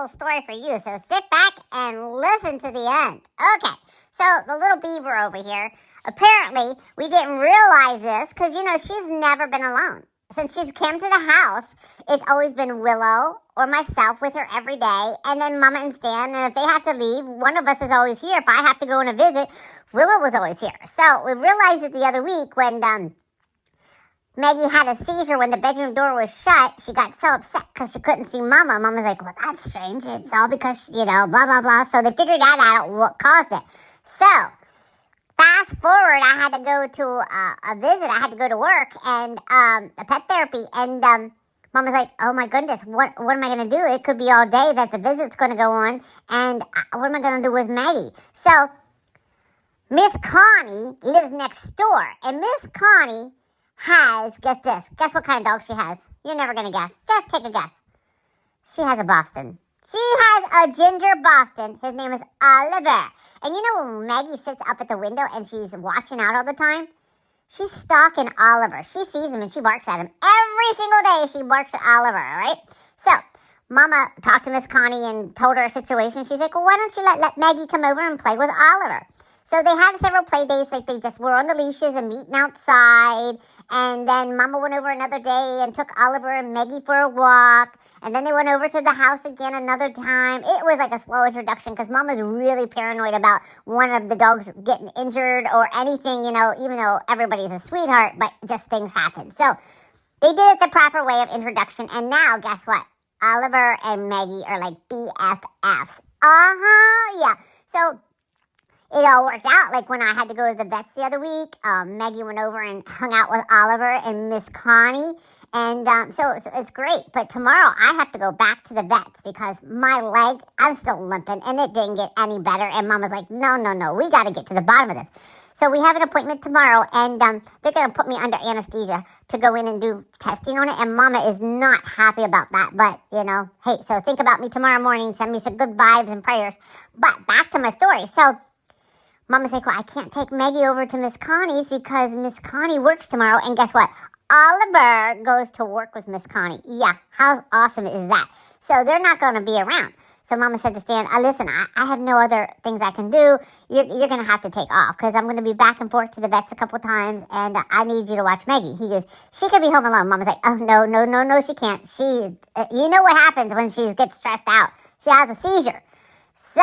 little story for you. So sit back and listen to the end. Okay, so the little beaver over here, apparently we didn't realize this because, she's never been alone. Since she's come to the house, it's always been Willow or myself with her every day, and then Mama and Stan, and if they have to leave, one of us is always here. If I have to go on a visit, Willow was always here. So we realized it the other week when Maggie had a seizure when the bedroom door was shut. She got so upset because she couldn't see Mama. Mama's like, well, that's strange. It's all because, blah, blah, blah. So they figured that out, what caused it. So fast forward, I had to go to a visit. I had to go to work and a pet therapy. And Mama's like, oh, my goodness, what am I going to do? It could be all day that the visit's going to go on. And what am I going to do with Maggie? So Miss Connie lives next door. And Miss Connie has, guess what kind of dog she has? You're never going to guess. Just take a guess. She has a Boston. She has a ginger Boston. His name is Oliver. And when Maggie sits up at the window and she's watching out all the time, she's stalking Oliver. She sees him and she barks at him. Every single day she barks at Oliver, all right? So Mama talked to Miss Connie and told her a situation. She's like, well, why don't you let Maggie come over and play with Oliver? So they had several play dates, like they just were on the leashes and meeting outside. And then Mama went over another day and took Oliver and Maggie for a walk. And then they went over to the house again another time. It was like a slow introduction because Mama's really paranoid about one of the dogs getting injured or anything, even though everybody's a sweetheart, but just things happen. So they did it the proper way of introduction. And now, guess what? Oliver and Maggie are like BFFs. Yeah. So it all worked out. Like when I had to go to the vets the other week, Maggie went over and hung out with Oliver and Miss Connie. And so it's great. But tomorrow I have to go back to the vets because my leg, I'm still limping and it didn't get any better. And Mama's like, no, we got to get to the bottom of this. So we have an appointment tomorrow and they're going to put me under anesthesia to go in and do testing on it. And Mama is not happy about that. But, hey, so think about me tomorrow morning. Send me some good vibes and prayers. But back to my story. So Mama's like, well, I can't take Maggie over to Miss Connie's because Miss Connie works tomorrow. And guess what? Oliver goes to work with Miss Connie. Yeah, how awesome is that? So they're not going to be around. So Mama said to Stan, listen, I have no other things I can do. You're going to have to take off because I'm going to be back and forth to the vets a couple times and I need you to watch Maggie. He goes, she could be home alone. Mama's like, oh, no, she can't. You know what happens when she gets stressed out. She has a seizure. So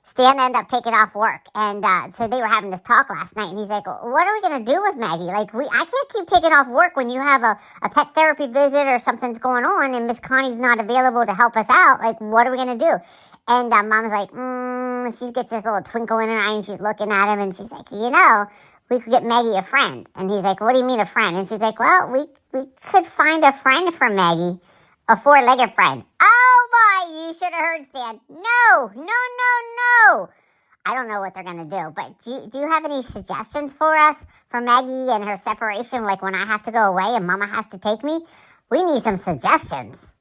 Stan ended up taking off work, and so they were having this talk last night, and he's like, well, what are we going to do with Maggie? Like, I can't keep taking off work when you have a pet therapy visit or something's going on, and Miss Connie's not available to help us out. Like, what are we going to do? And Mom's like, she gets this little twinkle in her eye, and she's looking at him, and she's like, we could get Maggie a friend. And he's like, what do you mean a friend? And she's like, well, we could find a friend for Maggie, a four-legged friend. Oh, boy, you should have heard Stan. No. I don't know what they're going to do, but do you have any suggestions for us for Maggie and her separation, like when I have to go away and Mama has to take me? We need some suggestions.